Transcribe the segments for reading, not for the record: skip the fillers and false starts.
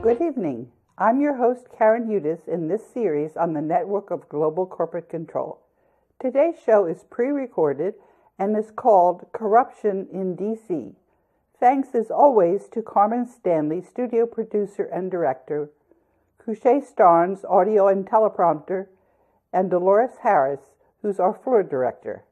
Good evening. I'm your host, Karen Hudes, in this series on the network of global corporate control. Today's show is pre-recorded and is called Corruption in D.C. Thanks as always to Carmen Stanley, studio producer and director, Couché Starnes, audio and teleprompter, and Dolores Harris, who's our floor director.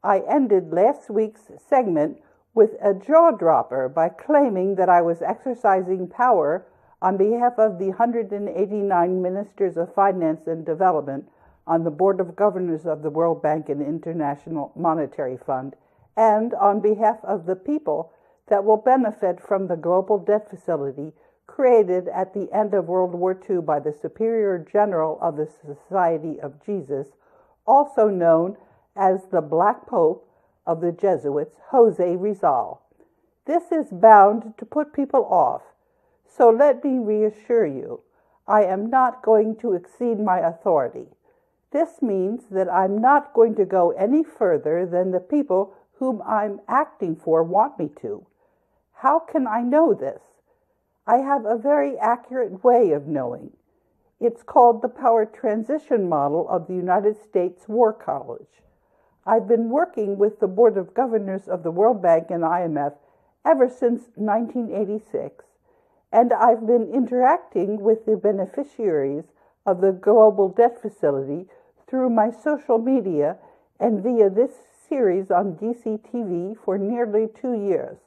I ended last week's segment with a jaw-dropper by claiming that I was exercising power on behalf of the 189 ministers of finance and development on the Board of Governors of the World Bank and International Monetary Fund, and on behalf of the people that will benefit from the global debt facility created at the end of World War II by the Superior General of the Society of Jesus, also known as the Black Pope of the Jesuits, Jose Rizal. This is bound to put people off, so let me reassure you, I am not going to exceed my authority. This means that I'm not going to go any further than the people whom I'm acting for want me to. How can I know this? I have a very accurate way of knowing. It's called the power transition model of the United States War College. I've been working with the Board of Governors of the World Bank and IMF ever since 1986, and I've been interacting with the beneficiaries of the global debt facility through my social media and via this series on DCTV for nearly 2 years.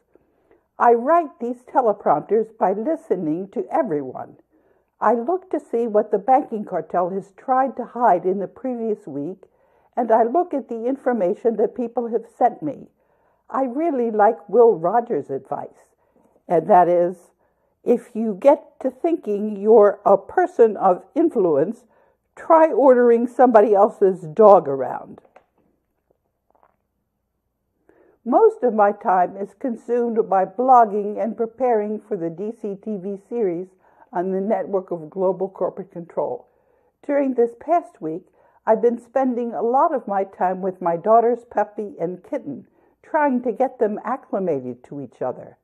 I write these teleprompters by listening to everyone. I look to see what the banking cartel has tried to hide in the previous week, and I look at the information that people have sent me. I really like Will Rogers' advice, and that is, if you get to thinking you're a person of influence, try ordering somebody else's dog around. Most of my time is consumed by blogging and preparing for the DCTV series on the network of global corporate control. During this past week, I've been spending a lot of my time with my daughters Peppy and Kitten, trying to get them acclimated to each other.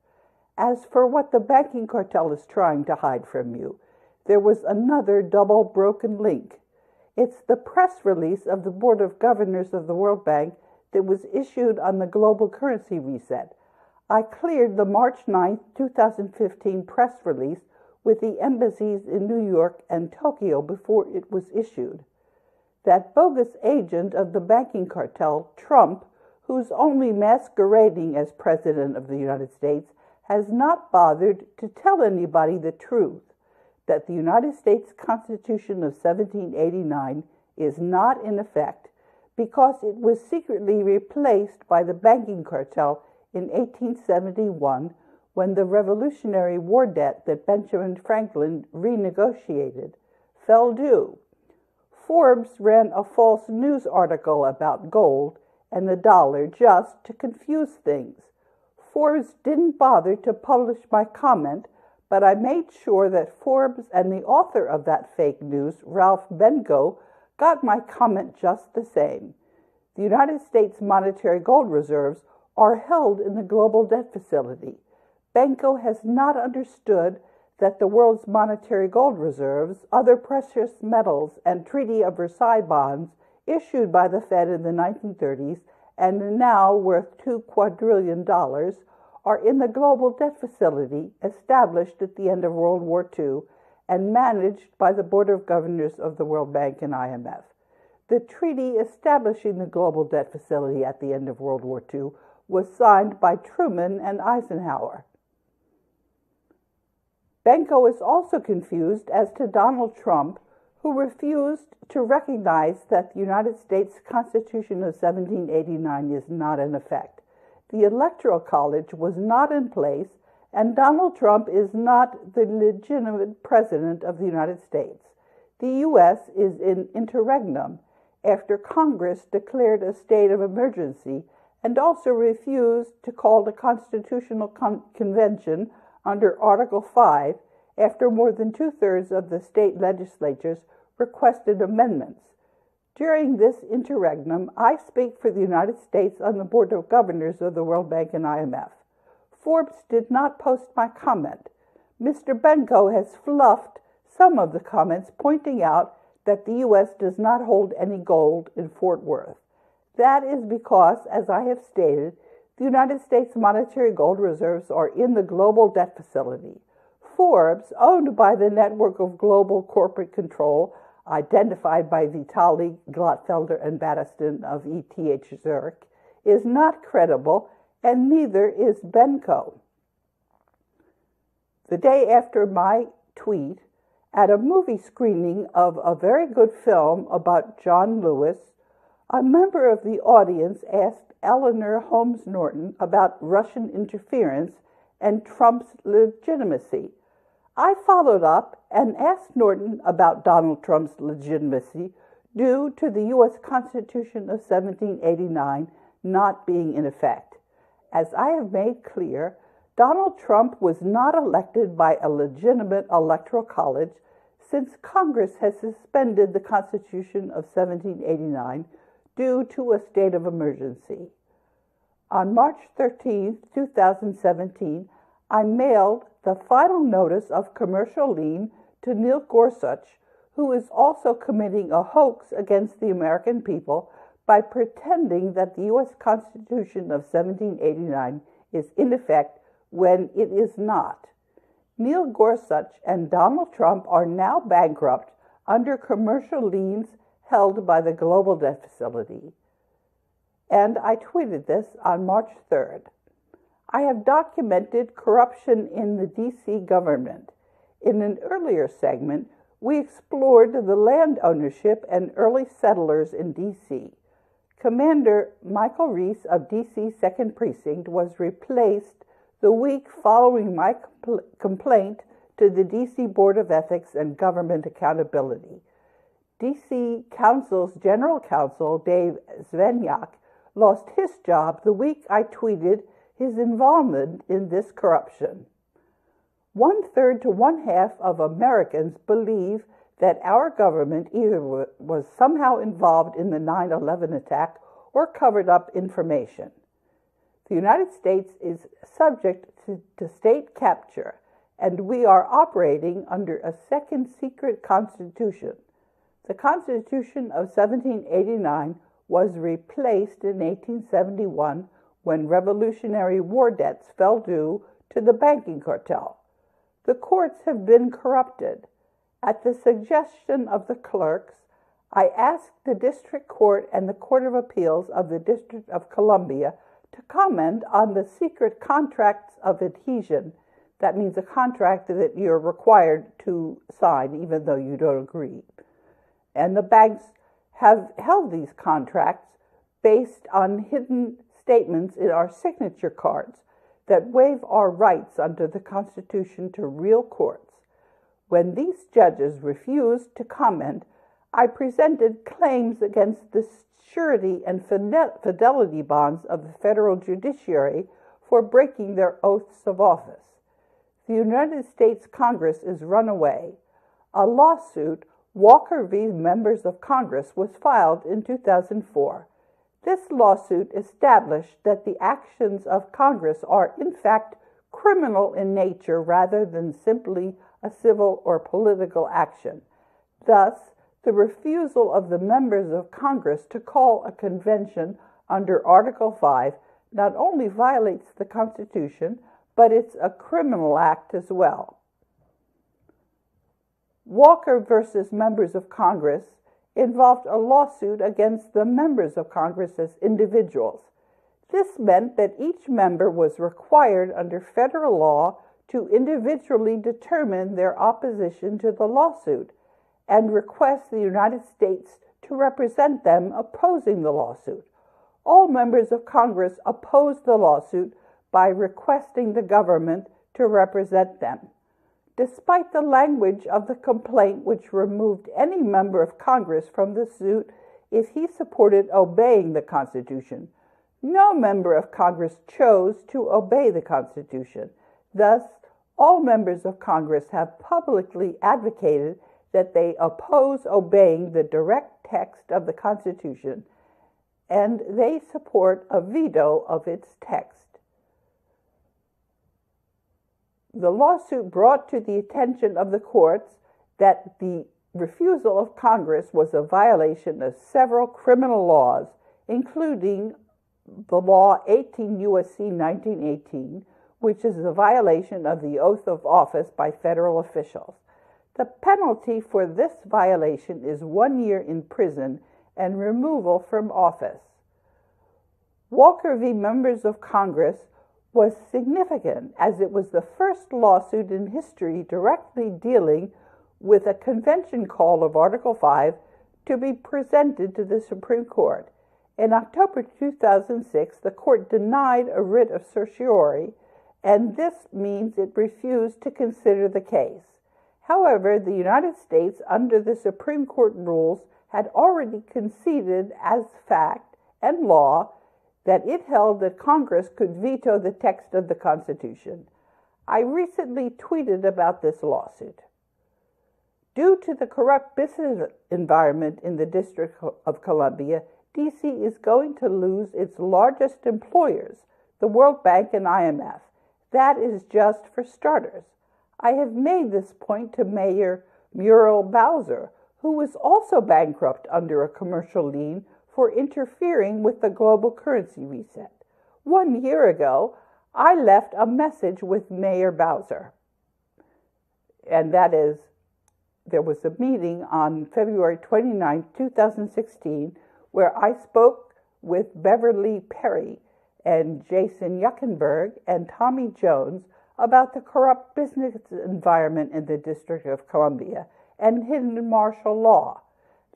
As for what the banking cartel is trying to hide from you, there was another double broken link. It's the press release of the Board of Governors of the World Bank that was issued on the global currency reset. I cleared the March 9, 2015 press release with the embassies in New York and Tokyo before it was issued. That bogus agent of the banking cartel, Trump, who's only masquerading as President of the United States, has not bothered to tell anybody the truth, that the United States Constitution of 1789 is not in effect because it was secretly replaced by the banking cartel in 1871 when the Revolutionary War debt that Benjamin Franklin renegotiated fell due. Forbes ran a false news article about gold and the dollar just to confuse things. Forbes didn't bother to publish my comment, but I made sure that Forbes and the author of that fake news, Ralph Benko, got my comment just the same. The United States monetary gold reserves are held in the global debt facility. Benko has not understood that the world's monetary gold reserves, other precious metals, and Treaty of Versailles bonds issued by the Fed in the 1930s and now worth $2 quadrillion, are in the global debt facility established at the end of World War II and managed by the Board of Governors of the World Bank and IMF. The treaty establishing the global debt facility at the end of World War II was signed by Truman and Eisenhower. Benko is also confused as to Donald Trump, who refused to recognize that the United States Constitution of 1789 is not in effect. The Electoral College was not in place, and Donald Trump is not the legitimate president of the United States. The U.S. is in interregnum after Congress declared a state of emergency and also refused to call the Constitutional Convention under Article 5 after more than two-thirds of the state legislatures requested amendments. During this interregnum, I speak for the United States on the Board of Governors of the World Bank and IMF. Forbes did not post my comment. Mr. Benko has fluffed some of the comments, pointing out that the U.S. does not hold any gold in Fort Worth. That is because, as I have stated, the United States monetary gold reserves are in the global debt facility. Forbes, owned by the network of global corporate control, identified by Vitali, Glatfelder, and Battiston of ETH Zurich, is not credible, and neither is Benko. The day after my tweet, at a movie screening of a very good film about John Lewis, a member of the audience asked Eleanor Holmes Norton about Russian interference and Trump's legitimacy. I followed up and asked Norton about Donald Trump's legitimacy due to the U.S. Constitution of 1789 not being in effect. As I have made clear, Donald Trump was not elected by a legitimate electoral college since Congress has suspended the Constitution of 1789 due to a state of emergency. On March 13, 2017, I mailed the final notice of commercial lien to Neil Gorsuch, who is also committing a hoax against the American people by pretending that the U.S. Constitution of 1789 is in effect when it is not. Neil Gorsuch and Donald Trump are now bankrupt under commercial liens held by the Global Debt Facility. And I tweeted this on March 3rd. I have documented corruption in the D.C. government. In an earlier segment, we explored the land ownership and early settlers in D.C. Commander Michael Reese of D.C. 2nd Precinct was replaced the week following my complaint to the D.C. Board of Ethics and Government Accountability. D.C. Council's General Counsel, Dave Svenyak, lost his job the week I tweeted his involvement in this corruption. 1/3 to 1/2 of Americans believe that our government either was somehow involved in the 9/11 attack or covered up information. The United States is subject to state capture, and we are operating under a second secret constitution. The Constitution of 1789 was replaced in 1871 when Revolutionary War debts fell due to the banking cartel. The courts have been corrupted. At the suggestion of the clerks, I asked the District Court and the Court of Appeals of the District of Columbia to comment on the secret contracts of adhesion. That means a contract that you're required to sign even though you don't agree. And the banks have held these contracts based on hidden statements in our signature cards that waive our rights under the Constitution to real courts. When these judges refused to comment, I presented claims against the surety and fidelity bonds of the federal judiciary for breaking their oaths of office. The United States Congress is run away. A lawsuit, Walker v. Members of Congress, was filed in 2004. This lawsuit established that the actions of Congress are, in fact, criminal in nature rather than simply a civil or political action. Thus, the refusal of the members of Congress to call a convention under Article 5 not only violates the Constitution, but it's a criminal act as well. Walker versus Members of Congress involved a lawsuit against the members of Congress as individuals. This meant that each member was required under federal law to individually determine their opposition to the lawsuit and request the United States to represent them opposing the lawsuit. All members of Congress opposed the lawsuit by requesting the government to represent them. Despite the language of the complaint, which removed any member of Congress from the suit if he supported obeying the Constitution, no member of Congress chose to obey the Constitution. Thus, all members of Congress have publicly advocated that they oppose obeying the direct text of the Constitution, and they support a veto of its text. The lawsuit brought to the attention of the courts that the refusal of Congress was a violation of several criminal laws, including the law 18 U.S.C. 1918, which is a violation of the oath of office by federal officials. The penalty for this violation is 1 year in prison and removal from office. Walker v. Members of Congress was significant as it was the first lawsuit in history directly dealing with a convention call of Article 5 to be presented to the Supreme Court. In October 2006, the court denied a writ of certiorari, and this means it refused to consider the case. However, the United States, under the Supreme Court rules, had already conceded as fact and law that it held that Congress could veto the text of the Constitution. I recently tweeted about this lawsuit. Due to the corrupt business environment in the District of Columbia, D.C. is going to lose its largest employers, the World Bank and IMF. That is just for starters. I have made this point to Mayor Muriel Bowser, who was also bankrupt under a commercial lien for interfering with the global currency reset. 1 year ago, I left a message with Mayor Bowser, and that is, there was a meeting on February 29, 2016, where I spoke with Beverly Perry and Jason Yuckenberg and Tommy Jones about the corrupt business environment in the District of Columbia and hidden martial law.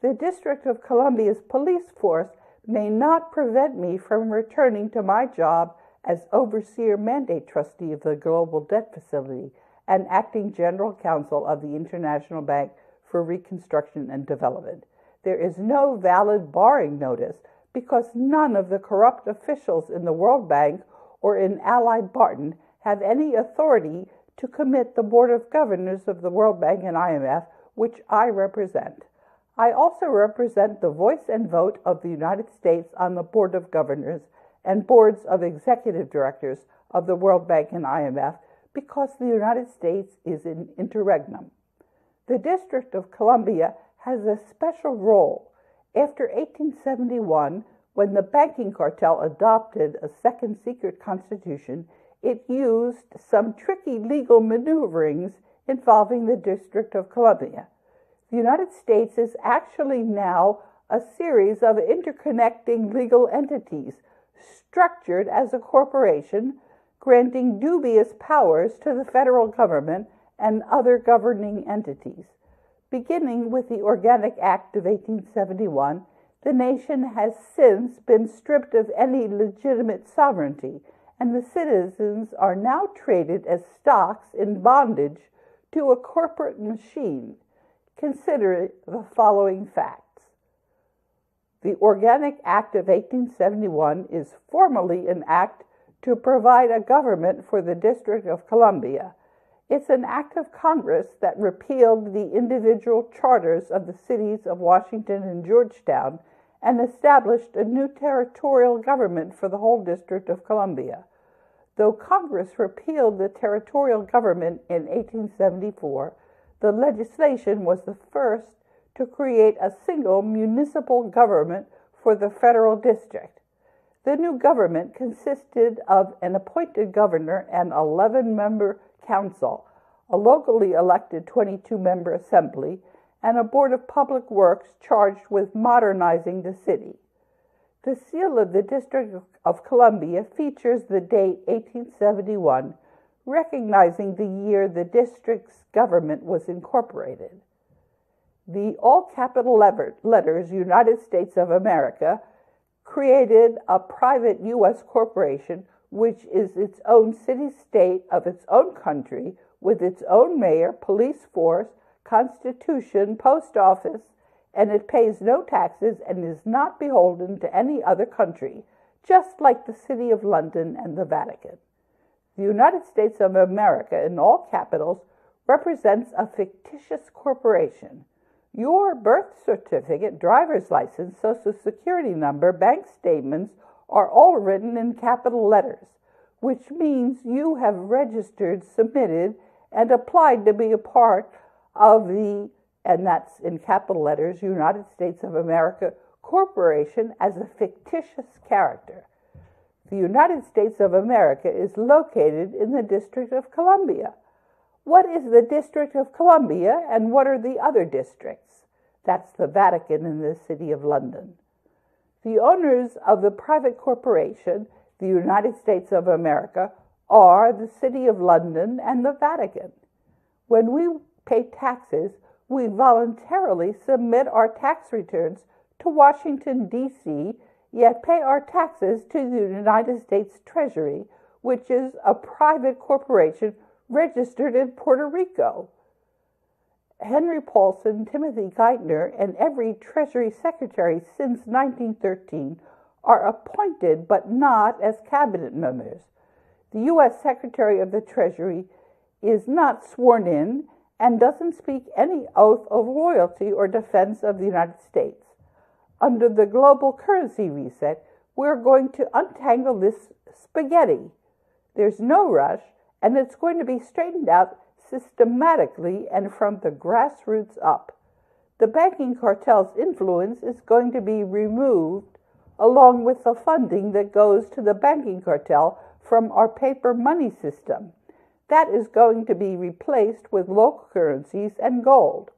The District of Columbia's police force may not prevent me from returning to my job as overseer mandate trustee of the Global Debt Facility and acting general counsel of the International Bank for Reconstruction and Development. There is no valid barring notice because none of the corrupt officials in the World Bank or in Allied Barton have any authority to commit the Board of Governors of the World Bank and IMF, which I represent. I also represent the voice and vote of the United States on the Board of Governors and boards of executive directors of the World Bank and IMF because the United States is in interregnum. The District of Columbia has a special role. After 1871, when the banking cartel adopted a second secret constitution, it used some tricky legal maneuverings involving the District of Columbia. The United States is actually now a series of interconnecting legal entities structured as a corporation, granting dubious powers to the federal government and other governing entities. Beginning with the Organic Act of 1871, the nation has since been stripped of any legitimate sovereignty, and the citizens are now traded as stocks in bondage to a corporate machine. Consider the following facts. The Organic Act of 1871 is formally an act to provide a government for the District of Columbia. It's an act of Congress that repealed the individual charters of the cities of Washington and Georgetown and established a new territorial government for the whole District of Columbia. Though Congress repealed the territorial government in 1874, the legislation was the first to create a single municipal government for the federal district. The new government consisted of an appointed governor and 11-member council, a locally elected 22-member assembly, and a board of public works charged with modernizing the city. The seal of the District of Columbia features the date 1871, recognizing the year the district's government was incorporated. The all-capital letters United States of America created a private U.S. corporation which is its own city-state of its own country with its own mayor, police force, constitution, post office, and it pays no taxes and is not beholden to any other country, just like the City of London and the Vatican. The United States of America, in all capitals, represents a fictitious corporation. Your birth certificate, driver's license, social security number, bank statements are all written in capital letters. which means you have registered, submitted, and applied to be a part of the, and that's in capital letters, United States of America Corporation as a fictitious character. The United States of America is located in the District of Columbia. What is the District of Columbia, and what are the other districts? That's the Vatican and the City of London. The owners of the private corporation, the United States of America, are the City of London and the Vatican. When we pay taxes, we voluntarily submit our tax returns to Washington, D.C., yet pay our taxes to the United States Treasury, which is a private corporation registered in Puerto Rico. Henry Paulson, Timothy Geithner, and every Treasury Secretary since 1913 are appointed but not as cabinet members. The U.S. Secretary of the Treasury is not sworn in and doesn't speak any oath of loyalty or defense of the United States. Under the global currency reset, we're going to untangle this spaghetti. There's no rush, and it's going to be straightened out systematically and from the grassroots up. The banking cartel's influence is going to be removed, along with the funding that goes to the banking cartel from our paper money system. That is going to be replaced with local currencies and gold.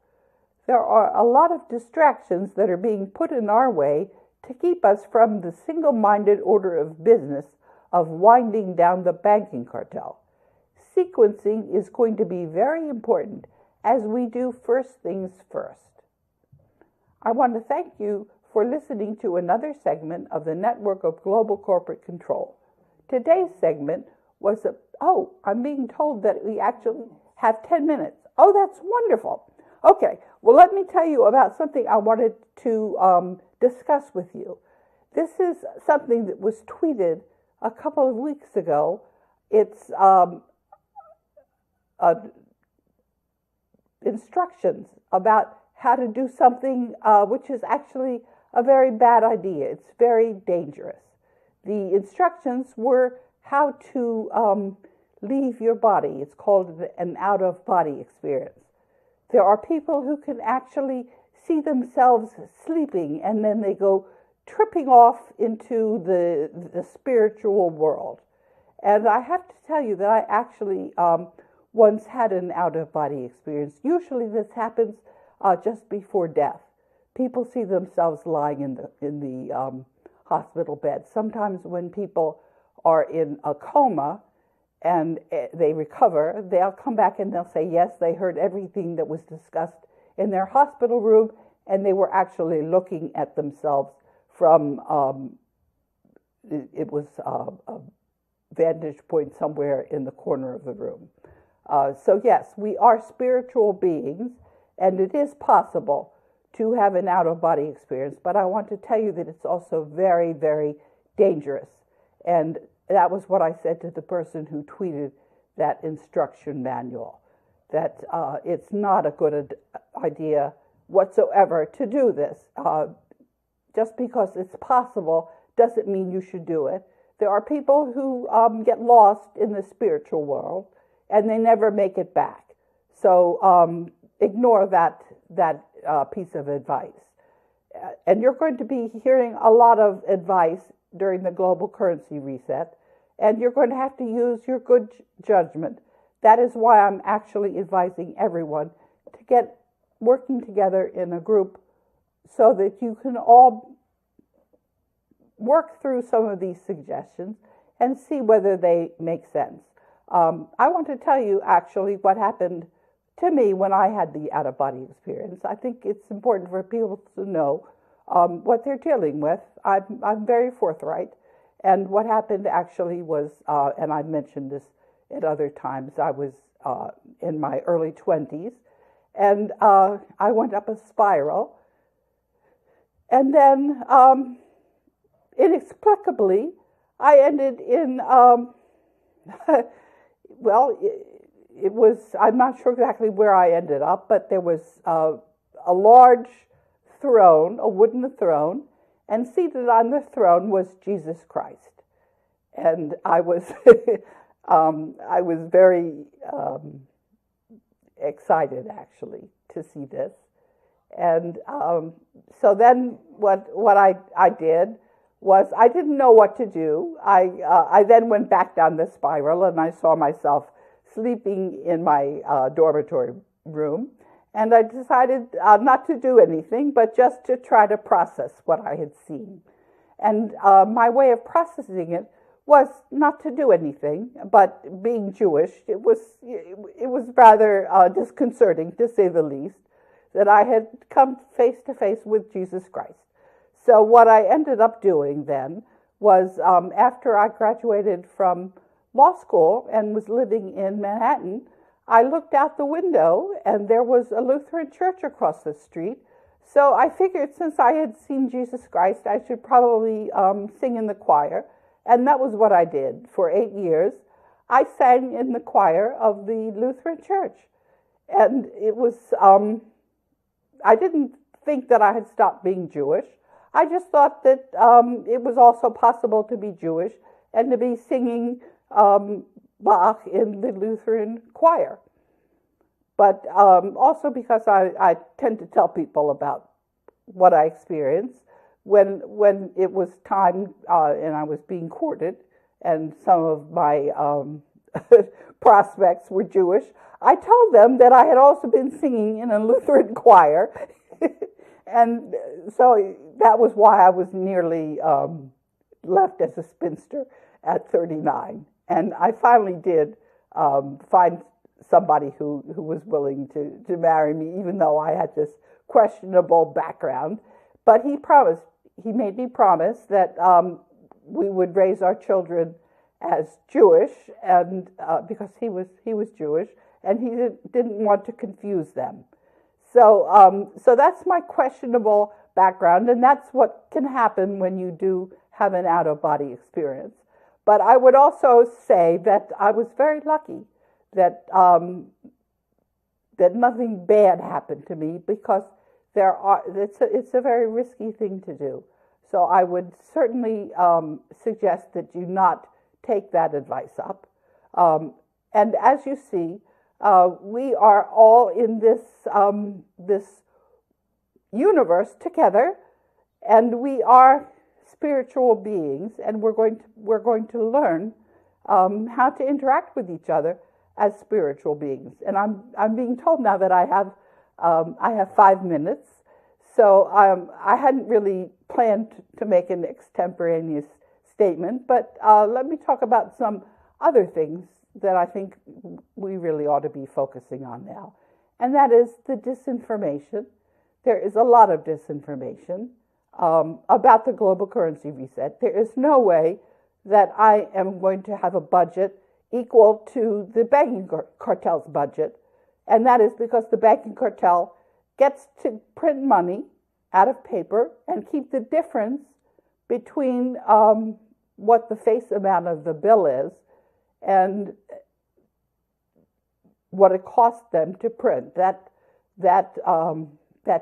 There are a lot of distractions that are being put in our way to keep us from the single-minded order of business of winding down the banking cartel. Sequencing is going to be very important as we do first things first. I want to thank you for listening to another segment of the Network of Global Corporate Control. Today's segment was I'm being told that we actually have 10 minutes. Oh, that's wonderful. Okay, well, let me tell you about something I wanted to discuss with you. This is something that was tweeted a couple of weeks ago. It's instructions about how to do something which is actually a very bad idea. It's very dangerous. The instructions were how to leave your body. It's called an out-of-body experience. There are people who can actually see themselves sleeping, and then they go tripping off into the spiritual world. And I have to tell you that I actually once had an out-of-body experience. Usually this happens just before death. People see themselves lying in the hospital bed. Sometimes when people are in a coma and they recover, they'll come back and they'll say, yes, they heard everything that was discussed in their hospital room, and they were actually looking at themselves from, it was a vantage point somewhere in the corner of the room. So yes, we are spiritual beings, and it is possible to have an out-of-body experience, but I want to tell you that it's also very, very dangerous. And that was what I said to the person who tweeted that instruction manual, that it's not a good idea whatsoever to do this. Just because it's possible doesn't mean you should do it. There are people who get lost in the spiritual world, and they never make it back. So ignore that piece of advice. And you're going to be hearing a lot of advice during the global currency reset, and you're going to have to use your good judgment. That is why I'm actually advising everyone to get working together in a group so that you can all work through some of these suggestions and see whether they make sense. I want to tell you actually what happened to me when I had the out-of-body experience. I think it's important for people to know what they're dealing with. I'm very forthright. And what happened actually was, and I've mentioned this at other times, I was in my early 20s, and I went up a spiral. And then, inexplicably, I ended in, well, it was, I'm not sure exactly where I ended up, but there was a large throne, a wooden throne, and seated on the throne was Jesus Christ. and I was I was very excited actually to see this. And so then what I did was I didn't know what to do. I then went back down the spiral, and I saw myself sleeping in my dormitory room. And I decided not to do anything, but just to try to process what I had seen. And my way of processing it was not to do anything, but being Jewish, it was rather disconcerting, to say the least, that I had come face to face with Jesus Christ. So what I ended up doing then was, after I graduated from law school and was living in Manhattan, I looked out the window and there was a Lutheran church across the street. So I figured, since I had seen Jesus Christ, I should probably sing in the choir. And that was what I did for 8 years. I sang in the choir of the Lutheran church. And it was, I didn't think that I had stopped being Jewish. I just thought that it was also possible to be Jewish and to be singing Bach in the Lutheran choir. But also because I tend to tell people about what I experienced when it was time and I was being courted, and some of my prospects were Jewish. I told them that I had also been singing in a Lutheran choir. And so that was why I was nearly left as a spinster at 39. And I finally did find somebody who was willing to marry me, even though I had this questionable background. But he made me promise that we would raise our children as Jewish, and because he was Jewish, and he didn't want to confuse them. So that's my questionable background, and that's what can happen when you do have an out-of-body experience. But I would also say that I was very lucky that that nothing bad happened to me, because it's a very risky thing to do. So I would certainly suggest that you not take that advice up. And as you see, we are all in this universe together, and we are spiritual beings, and we're going to learn how to interact with each other as spiritual beings. And I'm being told now that I have 5 minutes, so I hadn't really planned to make an extemporaneous statement, but let me talk about some other things that I think we really ought to be focusing on now, and that is the disinformation. There is a lot of disinformation about the global currency reset. There is no way that I am going to have a budget equal to the banking cartel's budget, and that is because the banking cartel gets to print money out of paper and keep the difference between what the face amount of the bill is and what it costs them to print. That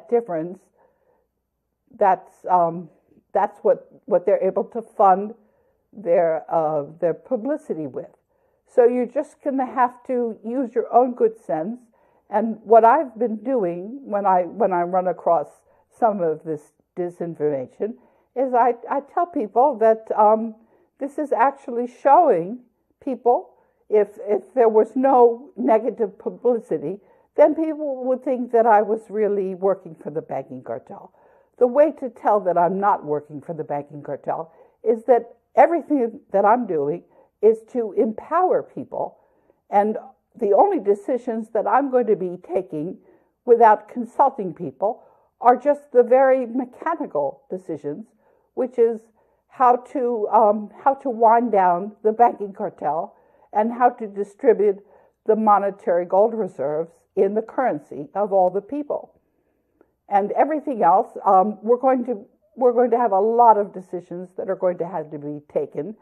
difference, that's what they're able to fund their publicity with. So you're just going to have to use your own good sense. And what I've been doing when I run across some of this disinformation is I tell people that this is actually showing people, if there was no negative publicity, then people would think that I was really working for the banking cartel. The way to tell that I'm not working for the banking cartel is that everything that I'm doing is to empower people, and the only decisions that I'm going to be taking without consulting people are just the very mechanical decisions, which is how to wind down the banking cartel and how to distribute the monetary gold reserves in the currency of all the people. And everything else, we're going to have a lot of decisions that are going to have to be taken.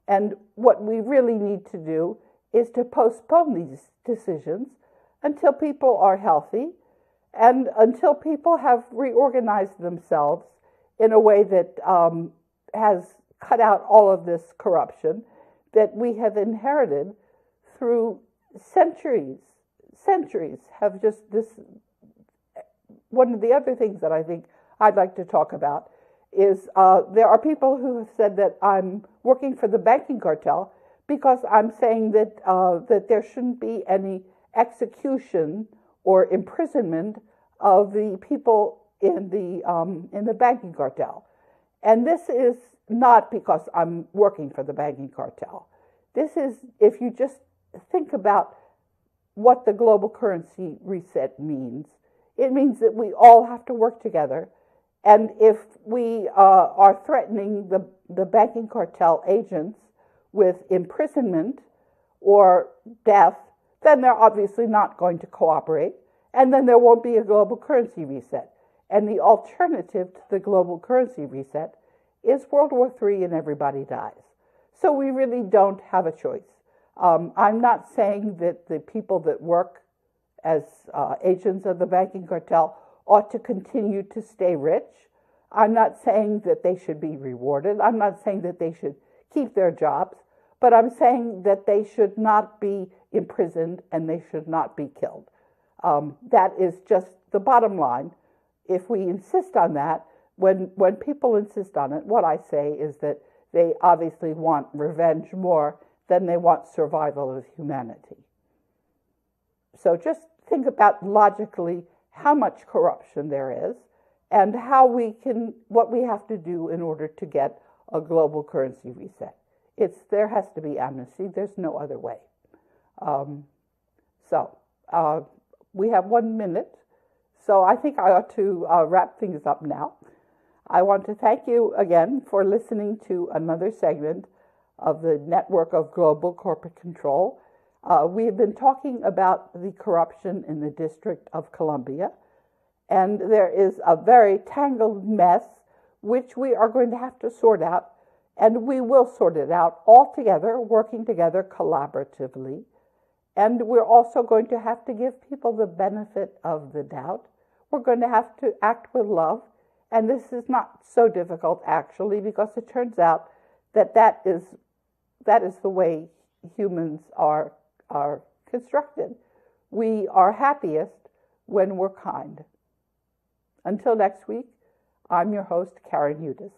And what we really need to do is to postpone these decisions until people are healthy and until people have reorganized themselves in a way that has cut out all of this corruption that we have inherited through centuries have just this. One of the other things that I think I'd like to talk about is there are people who have said that I'm working for the banking cartel because I'm saying that that there shouldn't be any execution or imprisonment of the people in the banking cartel. And this is not because I'm working for the banking cartel. This is, if you just think about what the global currency reset means, it means that we all have to work together. And if we are threatening the banking cartel agents with imprisonment or death, then they're obviously not going to cooperate. And then there won't be a global currency reset. And the alternative to the global currency reset is World War III and everybody dies. So we really don't have a choice. I'm not saying that the people that work as agents of the banking cartel ought to continue to stay rich. I'm not saying that they should be rewarded. I'm not saying that they should keep their jobs. But I'm saying that they should not be imprisoned and they should not be killed. That is just the bottom line. If we insist on that, when people insist on it, what I say is that they obviously want revenge more than they want survival of humanity. So just think about logically how much corruption there is and what we have to do in order to get a global currency reset. There has to be amnesty. There's no other way. We have 1 minute, so I think I ought to wrap things up now. I want to thank you again for listening to another segment of the Network of Global Corporate Control. We have been talking about the corruption in the District of Columbia, and there is a very tangled mess which we are going to have to sort out, and we will sort it out all together, working together collaboratively. And we're also going to have to give people the benefit of the doubt. We're going to have to act with love. And this is not so difficult, actually, because it turns out that is the way humans are constructed. We are happiest when we're kind. Until next week, I'm your host, Karen Hudes.